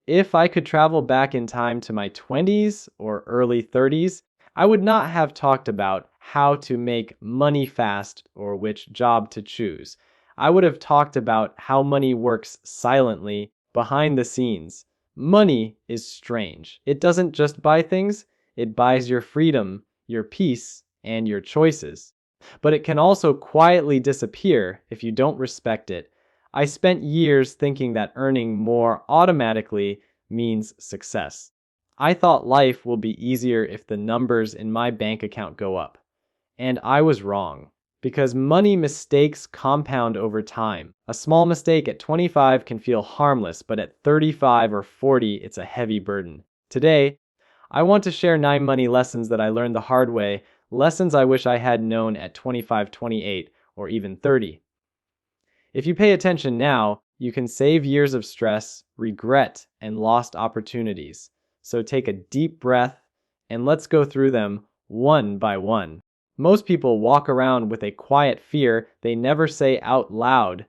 If I could travel back in time to my 20s or early 30s, I would not have talked about how to make money fast or which job to choose. I would have talked about how money works silently behind the scenes. Money is strange. It doesn't just buy things, it buys your freedom, your peace, and your choices. But it can also quietly disappear if you don't respect it. I spent years thinking that earning more automatically means success. I thought life will be easier if the numbers in my bank account go up. And I was wrong. Because money mistakes compound over time. A small mistake at 25 can feel harmless, but at 35 or 40, it's a heavy burden. Today, I want to share 9 money lessons that I learned the hard way, lessons I wish I had known at 25, 28, or even 30. If you pay attention now, you can save years of stress, regret, and lost opportunities. So take a deep breath and let's go through them one by one. Most people walk around with a quiet fear they never say out loud.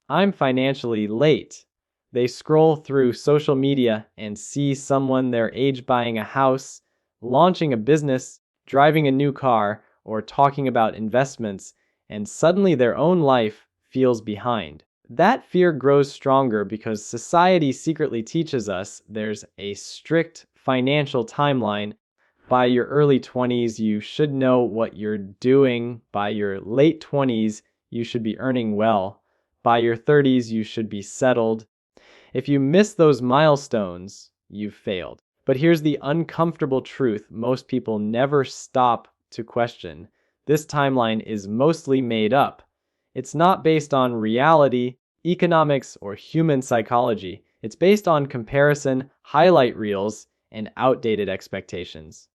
I'm financially late. They scroll through social media and see someone their age buying a house, launching a business, driving a new car, or talking about investments, and suddenly their own life feels behind. That fear grows stronger because society secretly teaches us there's a strict financial timeline. By your early 20s, you should know what you're doing. By your late 20s, you should be earning well. By your 30s, you should be settled. If you miss those milestones, you've failed. But here's the uncomfortable truth most people never stop to question. This timeline is mostly made up. It's not based on reality, economics, or human psychology. It's based on comparison, highlight reels, and outdated expectations.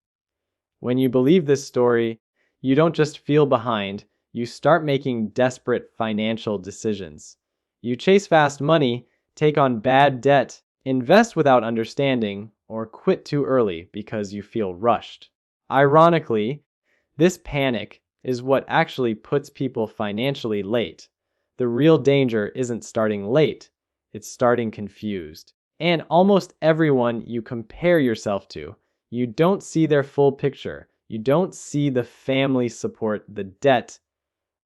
When you believe this story, you don't just feel behind, you start making desperate financial decisions. You chase fast money, take on bad debt, invest without understanding, or quit too early because you feel rushed. Ironically, this panic is what actually puts people financially late. The real danger isn't starting late, it's starting confused. And almost everyone you compare yourself to, you don't see their full picture. You don't see the family support, the debt,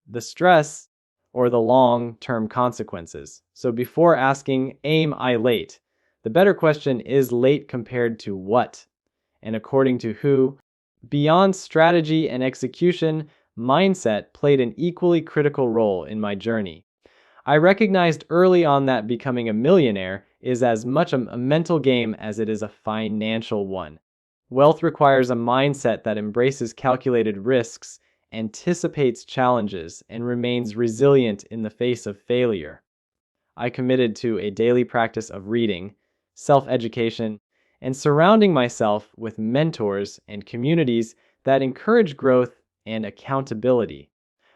the stress, or the long-term consequences. So before asking, am I late? The better question is late compared to what? And according to who? Beyond strategy and execution, mindset played an equally critical role in my journey. I recognized early on that becoming a millionaire is as much a mental game as it is a financial one. Wealth requires a mindset that embraces calculated risks, anticipates challenges, and remains resilient in the face of failure. I committed to a daily practice of reading, self-education, and surrounding myself with mentors and communities that encourage growth and accountability.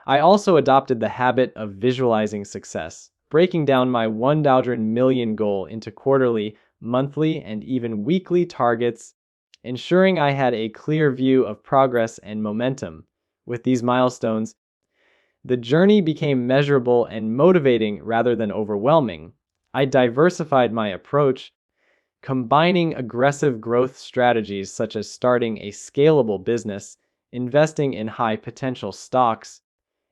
I also adopted the habit of visualizing success, breaking down my 1,000 million goal into quarterly, monthly, and even weekly targets, ensuring I had a clear view of progress and momentum. With these milestones, the journey became measurable and motivating rather than overwhelming. I diversified my approach, combining aggressive growth strategies such as starting a scalable business, investing in high potential stocks,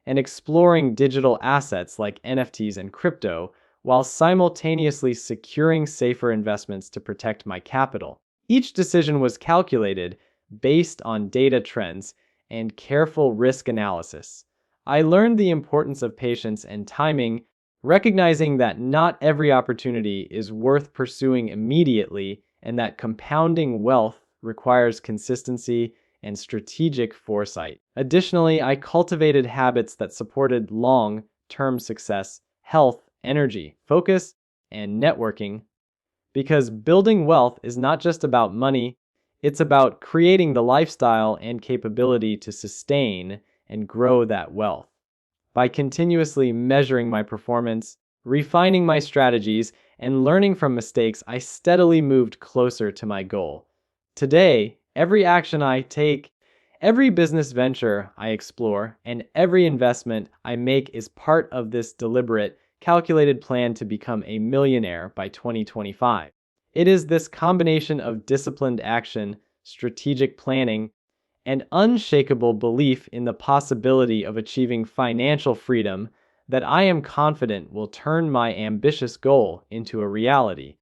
and exploring digital assets like NFTs and crypto, while simultaneously securing safer investments to protect my capital. Each decision was calculated based on data trends and careful risk analysis. I learned the importance of patience and timing, recognizing that not every opportunity is worth pursuing immediately and that compounding wealth requires consistency and strategic foresight. Additionally, I cultivated habits that supported long-term success, health, energy, focus, and networking. Because building wealth is not just about money, it's about creating the lifestyle and capability to sustain and grow that wealth. By continuously measuring my performance, refining my strategies, and learning from mistakes, I steadily moved closer to my goal. Today, every action I take, every business venture I explore, and every investment I make is part of this deliberate, calculated plan to become a millionaire by 2025. It is this combination of disciplined action, strategic planning, and unshakable belief in the possibility of achieving financial freedom that I am confident will turn my ambitious goal into a reality.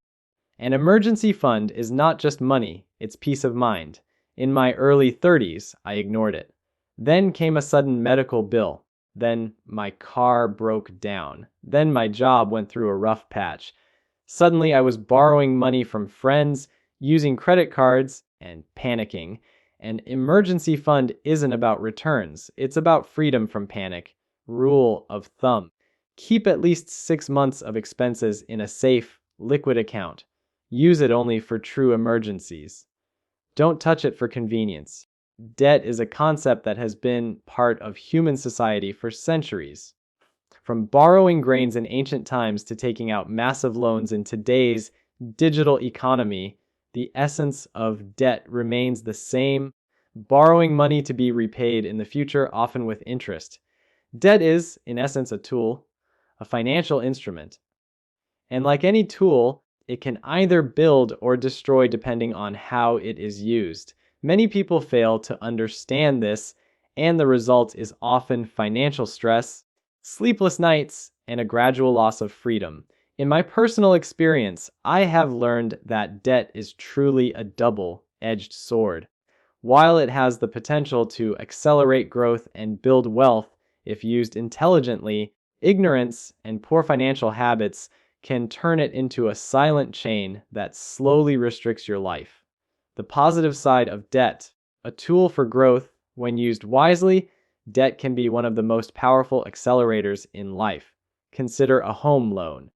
An emergency fund is not just money, it's peace of mind. In my early 30s, I ignored it. Then came a sudden medical bill. Then my car broke down. Then my job went through a rough patch. Suddenly, I was borrowing money from friends, using credit cards, and panicking. An emergency fund isn't about returns, it's about freedom from panic. Rule of thumb: keep at least 6 months of expenses in a safe, liquid account. Use it only for true emergencies. Don't touch it for convenience. Debt is a concept that has been part of human society for centuries. From borrowing grains in ancient times to taking out massive loans in today's digital economy, the essence of debt remains the same: borrowing money to be repaid in the future, often with interest. Debt is, in essence, a tool, a financial instrument. And like any tool, it can either build or destroy depending on how it is used. Many people fail to understand this, and the result is often financial stress, sleepless nights, and a gradual loss of freedom. In my personal experience, I have learned that debt is truly a double-edged sword. While it has the potential to accelerate growth and build wealth if used intelligently, ignorance and poor financial habits can turn it into a silent chain that slowly restricts your life. The positive side of debt: a tool for growth. When used wisely, debt can be one of the most powerful accelerators in life. Consider a home loan.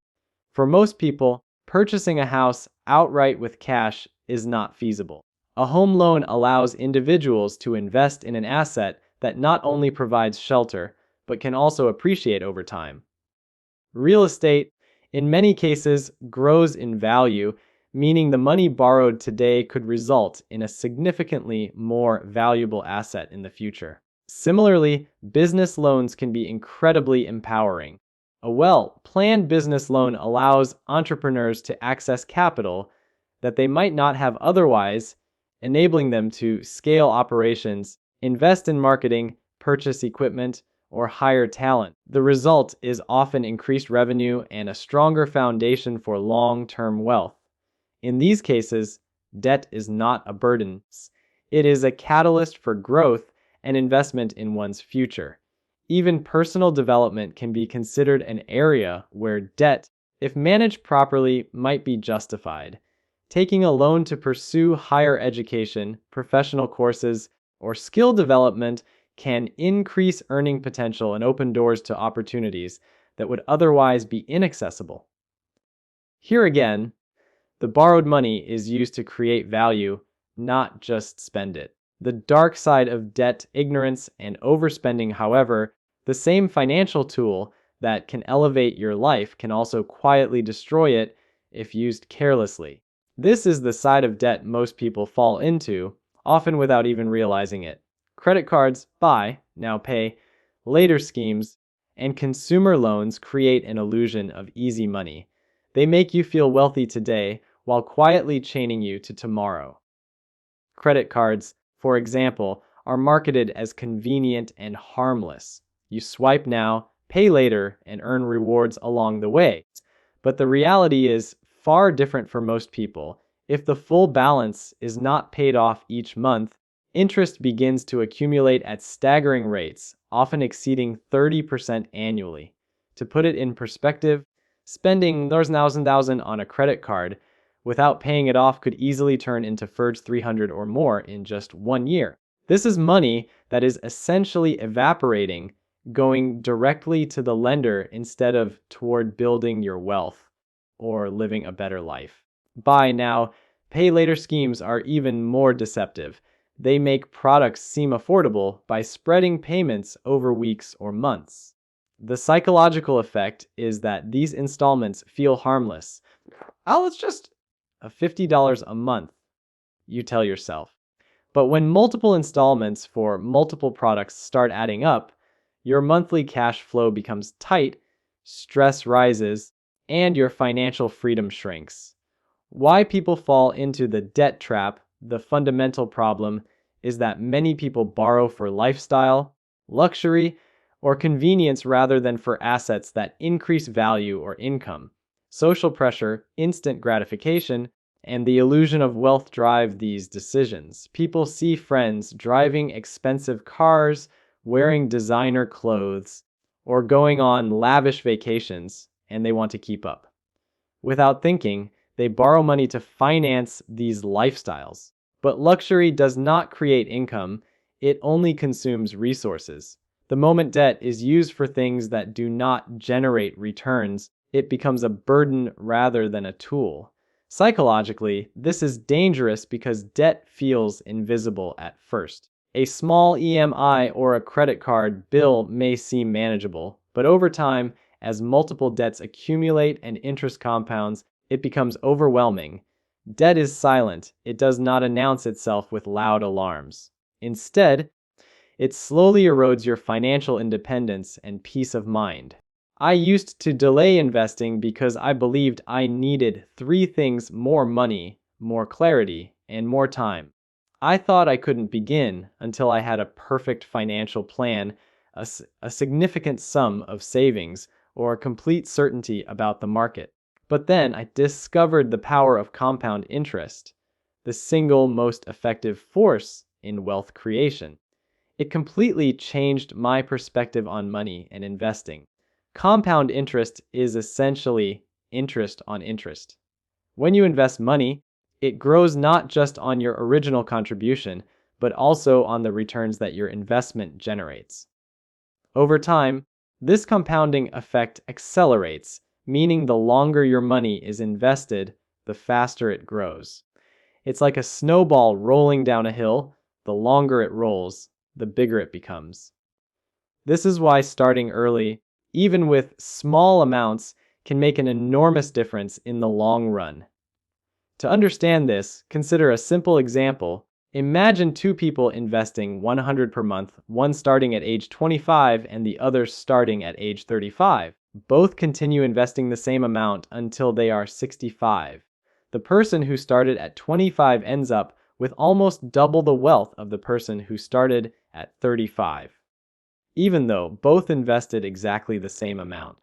For most people, purchasing a house outright with cash is not feasible. A home loan allows individuals to invest in an asset that not only provides shelter, but can also appreciate over time. Real estate, in many cases, grows in value, meaning the money borrowed today could result in a significantly more valuable asset in the future. Similarly, business loans can be incredibly empowering. A well-planned business loan allows entrepreneurs to access capital that they might not have otherwise, enabling them to scale operations, invest in marketing, purchase equipment, or hire talent. The result is often increased revenue and a stronger foundation for long-term wealth. In these cases, debt is not a burden. It is a catalyst for growth and investment in one's future. Even personal development can be considered an area where debt, if managed properly, might be justified. Taking a loan to pursue higher education, professional courses, or skill development can increase earning potential and open doors to opportunities that would otherwise be inaccessible. Here again, the borrowed money is used to create value, not just spend it. The dark side of debt, ignorance, and overspending, however, the same financial tool that can elevate your life can also quietly destroy it if used carelessly. This is the side of debt most people fall into, often without even realizing it. Credit cards, buy, now pay, later schemes, and consumer loans create an illusion of easy money. They make you feel wealthy today while quietly chaining you to tomorrow. Credit cards, for example, are marketed as convenient and harmless. You swipe now, pay later, and earn rewards along the way. But the reality is far different for most people. If the full balance is not paid off each month, interest begins to accumulate at staggering rates, often exceeding 30% annually. To put it in perspective, spending $1,000 on a credit card without paying it off could easily turn into FERD's 300 or more in just 1 year. This is money that is essentially evaporating, going directly to the lender instead of toward building your wealth or living a better life. Buy now, pay later schemes are even more deceptive. They make products seem affordable by spreading payments over weeks or months. The psychological effect is that these installments feel harmless. Oh, it's just $50 a month, you tell yourself. But when multiple installments for multiple products start adding up, your monthly cash flow becomes tight, stress rises, and your financial freedom shrinks. Why people fall into the debt trap, the fundamental problem is that many people borrow for lifestyle, luxury, or convenience rather than for assets that increase value or income. Social pressure, instant gratification, and the illusion of wealth drive these decisions. People see friends driving expensive cars, wearing designer clothes, or going on lavish vacations, and they want to keep up. Without thinking, they borrow money to finance these lifestyles. But luxury does not create income, it only consumes resources. The moment debt is used for things that do not generate returns, it becomes a burden rather than a tool. Psychologically, this is dangerous because debt feels invisible at first. A small EMI or a credit card bill may seem manageable, but over time, as multiple debts accumulate and interest compounds, it becomes overwhelming. Debt is silent, it does not announce itself with loud alarms. Instead, it slowly erodes your financial independence and peace of mind. I used to delay investing because I believed I needed three things: more money, more clarity, and more time. I thought I couldn't begin until I had a perfect financial plan, a significant sum of savings, or a complete certainty about the market. But then I discovered the power of compound interest, the single most effective force in wealth creation. It completely changed my perspective on money and investing. Compound interest is essentially interest on interest. When you invest money, it grows not just on your original contribution, but also on the returns that your investment generates. Over time, this compounding effect accelerates, meaning the longer your money is invested, the faster it grows. It's like a snowball rolling down a hill. The longer it rolls, the bigger it becomes. This is why starting early, even with small amounts, can make an enormous difference in the long run. To understand this, consider a simple example. Imagine two people investing 100 per month, one starting at age 25 and the other starting at age 35. Both continue investing the same amount until they are 65. The person who started at 25 ends up with almost double the wealth of the person who started at 35, even though both invested exactly the same amount.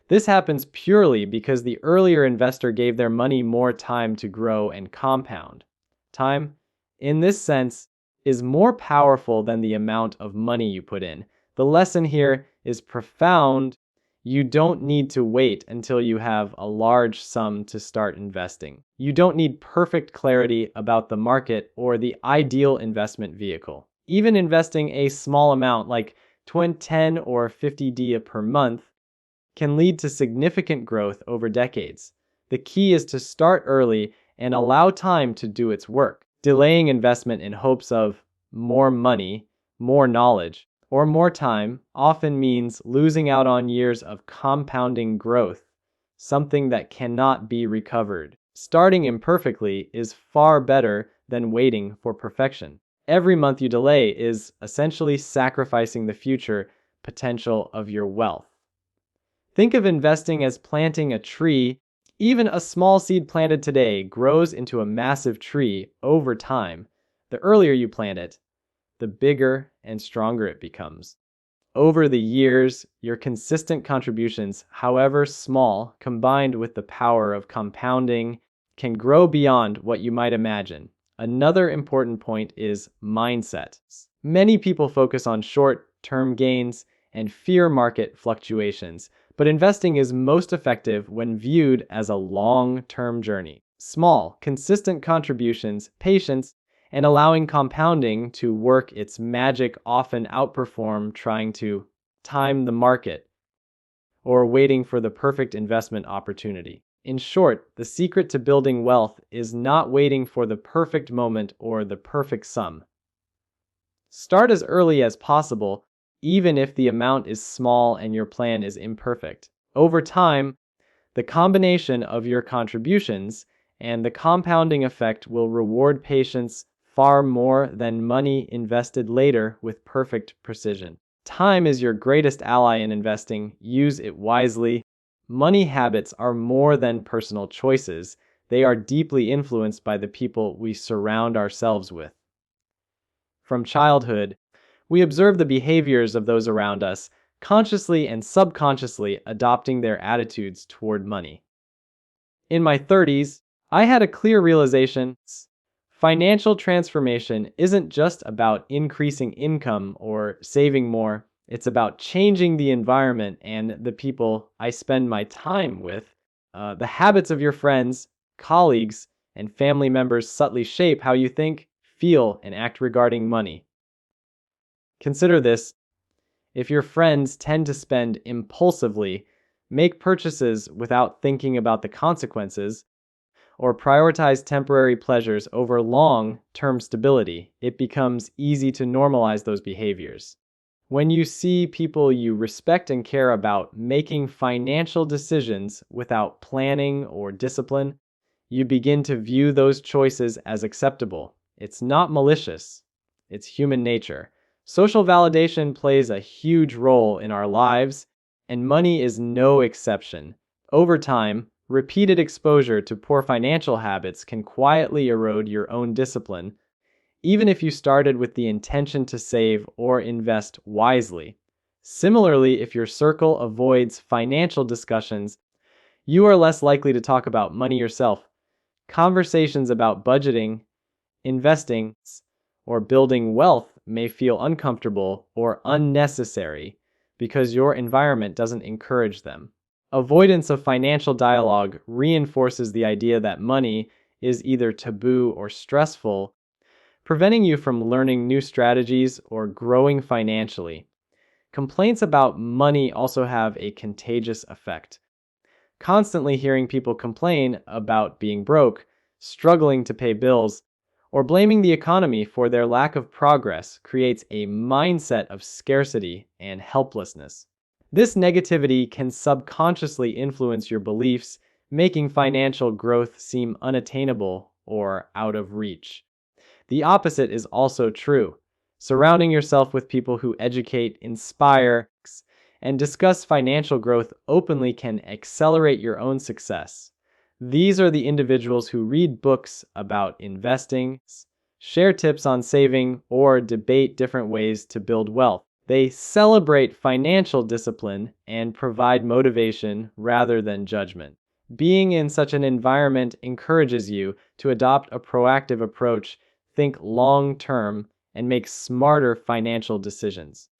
This happens purely because the earlier investor gave their money more time to grow and compound. Time, in this sense, is more powerful than the amount of money you put in. The lesson here is profound. You don't need to wait until you have a large sum to start investing. You don't need perfect clarity about the market or the ideal investment vehicle. Even investing a small amount like 10 or 50 DA per month can lead to significant growth over decades. The key is to start early and allow time to do its work. Delaying investment in hopes of more money, more knowledge, or more time often means losing out on years of compounding growth, something that cannot be recovered. Starting imperfectly is far better than waiting for perfection. Every month you delay is essentially sacrificing the future potential of your wealth. Think of investing as planting a tree. Even a small seed planted today grows into a massive tree over time. The earlier you plant it, the bigger and stronger it becomes. Over the years, your consistent contributions, however small, combined with the power of compounding, can grow beyond what you might imagine. Another important point is mindset. Many people focus on short-term gains and fear market fluctuations, but investing is most effective when viewed as a long-term journey. Small, consistent contributions, patience, and allowing compounding to work its magic often outperform trying to time the market or waiting for the perfect investment opportunity. In short, the secret to building wealth is not waiting for the perfect moment or the perfect sum. Start as early as possible, even if the amount is small and your plan is imperfect. Over time, the combination of your contributions and the compounding effect will reward patience far more than money invested later with perfect precision. Time is your greatest ally in investing. Use it wisely. Money habits are more than personal choices. they are deeply influenced by the people we surround ourselves with. From childhood, we observe the behaviors of those around us, consciously and subconsciously adopting their attitudes toward money. In my 30s, I had a clear realization: financial transformation isn't just about increasing income or saving more, it's about changing the environment and the people I spend my time with. The habits of your friends, colleagues, and family members subtly shape how you think, feel, and act regarding money. Consider this: if your friends tend to spend impulsively, make purchases without thinking about the consequences, or prioritize temporary pleasures over long-term stability, it becomes easy to normalize those behaviors. When you see people you respect and care about making financial decisions without planning or discipline, you begin to view those choices as acceptable. It's not malicious, it's human nature. Social validation plays a huge role in our lives, and money is no exception. Over time, repeated exposure to poor financial habits can quietly erode your own discipline, even if you started with the intention to save or invest wisely. Similarly, if your circle avoids financial discussions, you are less likely to talk about money yourself. Conversations about budgeting, investing, or building wealth may feel uncomfortable or unnecessary because your environment doesn't encourage them. Avoidance of financial dialogue reinforces the idea that money is either taboo or stressful, preventing you from learning new strategies or growing financially. Complaints about money also have a contagious effect. Constantly hearing people complain about being broke, struggling to pay bills, or blaming the economy for their lack of progress creates a mindset of scarcity and helplessness. This negativity can subconsciously influence your beliefs, making financial growth seem unattainable or out of reach. The opposite is also true. Surrounding yourself with people who educate, inspire, and discuss financial growth openly can accelerate your own success. These are the individuals who read books about investing, share tips on saving, or debate different ways to build wealth. They celebrate financial discipline and provide motivation rather than judgment. Being in such an environment encourages you to adopt a proactive approach, think long term, and make smarter financial decisions.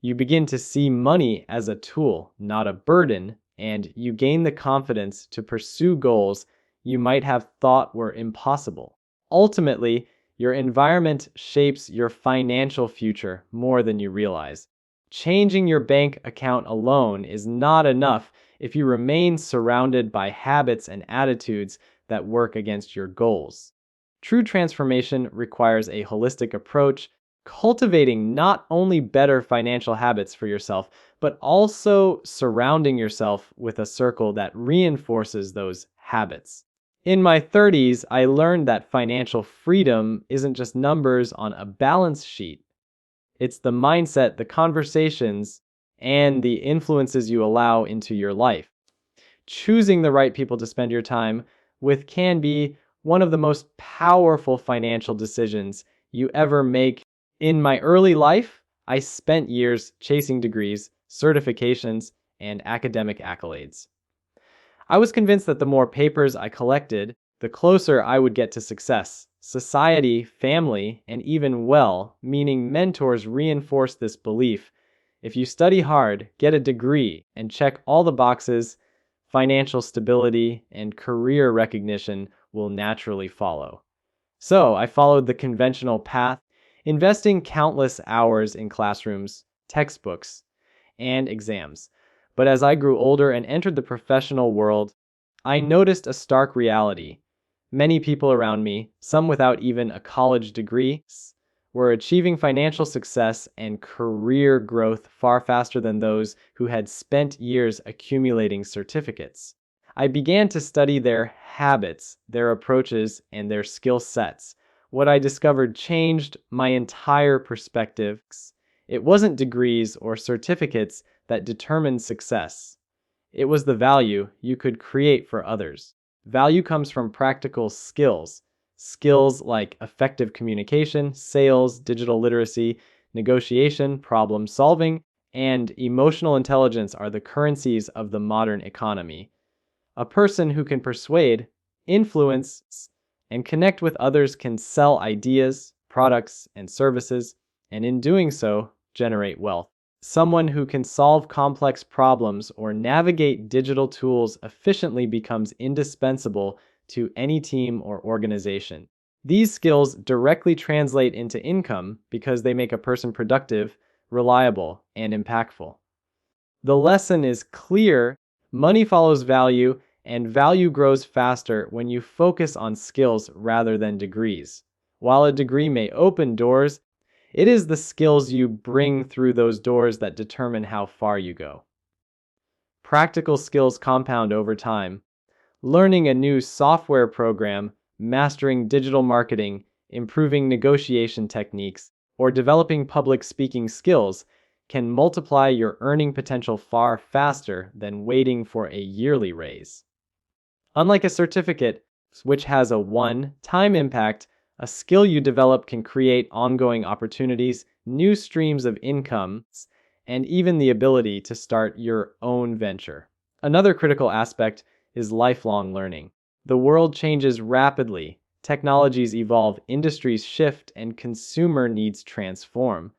You begin to see money as a tool, not a burden, and you gain the confidence to pursue goals you might have thought were impossible. Ultimately, your environment shapes your financial future more than you realize. Changing your bank account alone is not enough if you remain surrounded by habits and attitudes that work against your goals. True transformation requires a holistic approach, cultivating not only better financial habits for yourself, but also surrounding yourself with a circle that reinforces those habits. In my 30s, I learned that financial freedom isn't just numbers on a balance sheet. It's the mindset, the conversations, and the influences you allow into your life. Choosing the right people to spend your time with can be one of the most powerful financial decisions you ever make. In my early life, I spent years chasing degrees, certifications, and academic accolades. I was convinced that the more papers I collected, the closer I would get to success. Society, family, and even meaning mentors reinforce this belief. If you study hard, get a degree, and check all the boxes, financial stability and career recognition will naturally follow. So I followed the conventional path, investing countless hours in classrooms, textbooks, and exams. But as I grew older and entered the professional world, I noticed a stark reality. Many people around me, some without even a college degree, were achieving financial success and career growth far faster than those who had spent years accumulating certificates. I began to study their habits, their approaches, and their skill sets. What I discovered changed my entire perspective. It wasn't degrees or certificates that determined success. It was the value you could create for others. Value comes from practical skills. Skills like effective communication, sales, digital literacy, negotiation, problem solving, and emotional intelligence are the currencies of the modern economy. A person who can persuade, influence, and connect with others can sell ideas, products, and services, and in doing so, generate wealth. Someone who can solve complex problems or navigate digital tools efficiently becomes indispensable to any team or organization. These skills directly translate into income because they make a person productive, reliable, and impactful. The lesson is clear: money follows value, and value grows faster when you focus on skills rather than degrees. While a degree may open doors, it is the skills you bring through those doors that determine how far you go. Practical skills compound over time. Learning a new software program, mastering digital marketing, improving negotiation techniques, or developing public speaking skills can multiply your earning potential far faster than waiting for a yearly raise. Unlike a certificate, which has a one-time impact, a skill you develop can create ongoing opportunities, new streams of income, and even the ability to start your own venture. Another critical aspect is lifelong learning. The world changes rapidly, technologies evolve, industries shift, and consumer needs transform.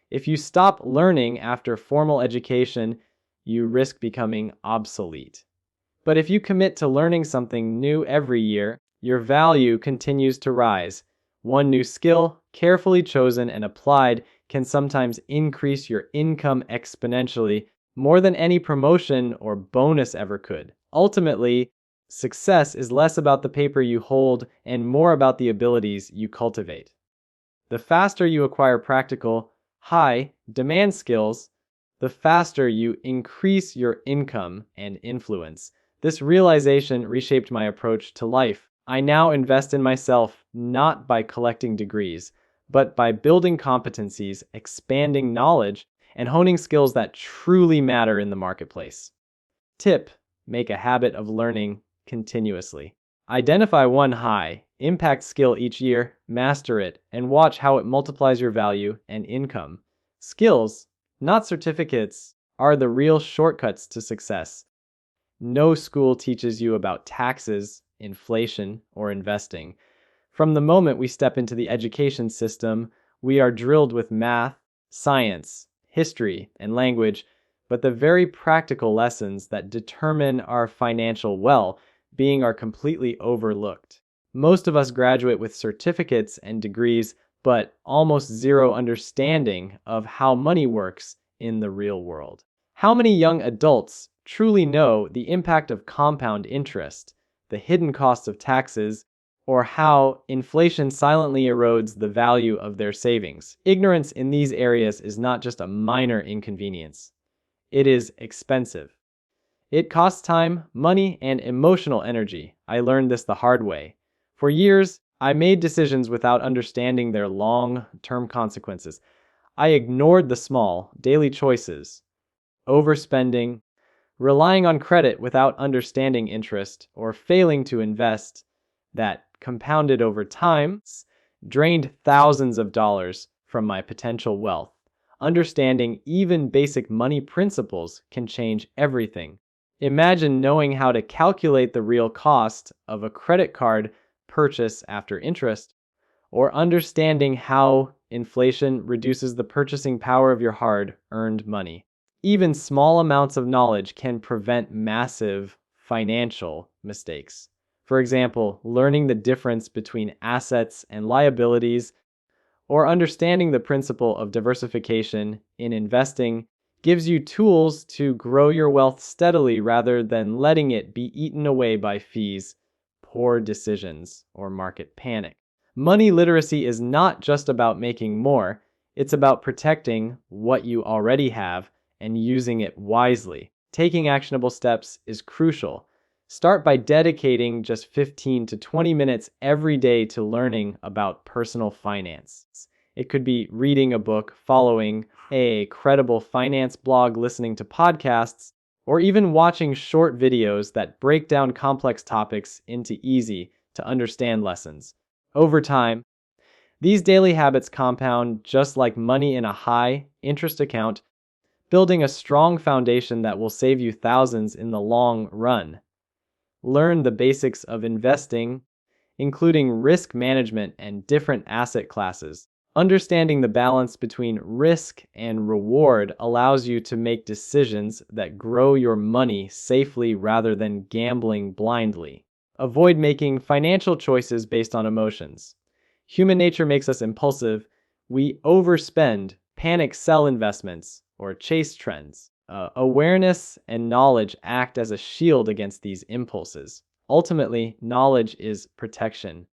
If you stop learning after formal education, you risk becoming obsolete. But if you commit to learning something new every year, your value continues to rise. One new skill, carefully chosen and applied, can sometimes increase your income exponentially, more than any promotion or bonus ever could. Ultimately, success is less about the paper you hold and more about the abilities you cultivate. The faster you acquire practical, high-demand skills, the faster you increase your income and influence. This realization reshaped my approach to life. I now invest in myself not by collecting degrees, but by building competencies, expanding knowledge, and honing skills that truly matter in the marketplace. Tip: make a habit of learning continuously. Identify one high-impact skill each year, master it, and watch how it multiplies your value and income. Skills, not certificates, are the real shortcuts to success. No school teaches you about taxes, inflation, or investing. From the moment we step into the education system, we are drilled with math, science, history, and language, but the very practical lessons that determine our financial well-being are completely overlooked. Most of us graduate with certificates and degrees, but almost zero understanding of how money works in the real world. How many young adults truly know the impact of compound interest, the hidden costs of taxes, or how inflation silently erodes the value of their savings? Ignorance in these areas is not just a minor inconvenience. It is expensive. It costs time, money, and emotional energy. I learned this the hard way. For years, I made decisions without understanding their long-term consequences. I ignored the small, daily choices, overspending, relying on credit without understanding interest, or failing to invest, that compounded over time, drained thousands of dollars from my potential wealth. Understanding even basic money principles can change everything. Imagine knowing how to calculate the real cost of a credit card purchase after interest, or understanding how inflation reduces the purchasing power of your hard-earned money. Even small amounts of knowledge can prevent massive financial mistakes. For example, learning the difference between assets and liabilities, or understanding the principle of diversification in investing, gives you tools to grow your wealth steadily rather than letting it be eaten away by fees, poor decisions, or market panic. Money literacy is not just about making more, it's about protecting what you already have and using it wisely. Taking actionable steps is crucial. Start by dedicating just 15 to 20 minutes every day to learning about personal finance. It could be reading a book, following a credible finance blog, listening to podcasts, or even watching short videos that break down complex topics into easy to understand lessons. Over time, these daily habits compound just like money in a high interest account, building a strong foundation that will save you thousands in the long run. Learn the basics of investing, including risk management and different asset classes. Understanding the balance between risk and reward allows you to make decisions that grow your money safely rather than gambling blindly. Avoid making financial choices based on emotions. Human nature makes us impulsive. We overspend, panic sell investments, or chase trends. Awareness and knowledge act as a shield against these impulses. Ultimately, knowledge is protection.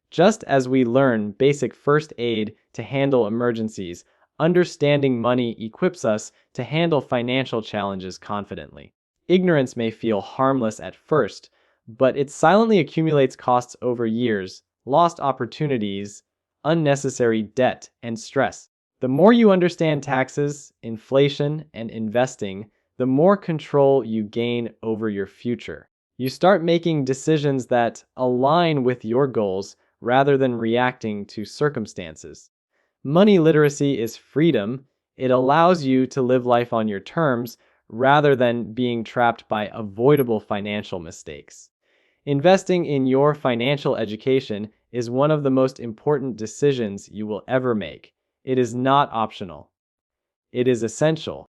Just as we learn basic first aid to handle emergencies, understanding money equips us to handle financial challenges confidently. Ignorance may feel harmless at first, but it silently accumulates costs over years, lost opportunities, unnecessary debt, and stress. The more you understand taxes, inflation, and investing, the more control you gain over your future. You start making decisions that align with your goals rather than reacting to circumstances. Money literacy is freedom. It allows you to live life on your terms rather than being trapped by avoidable financial mistakes. Investing in your financial education is one of the most important decisions you will ever make. It is not optional. It is essential.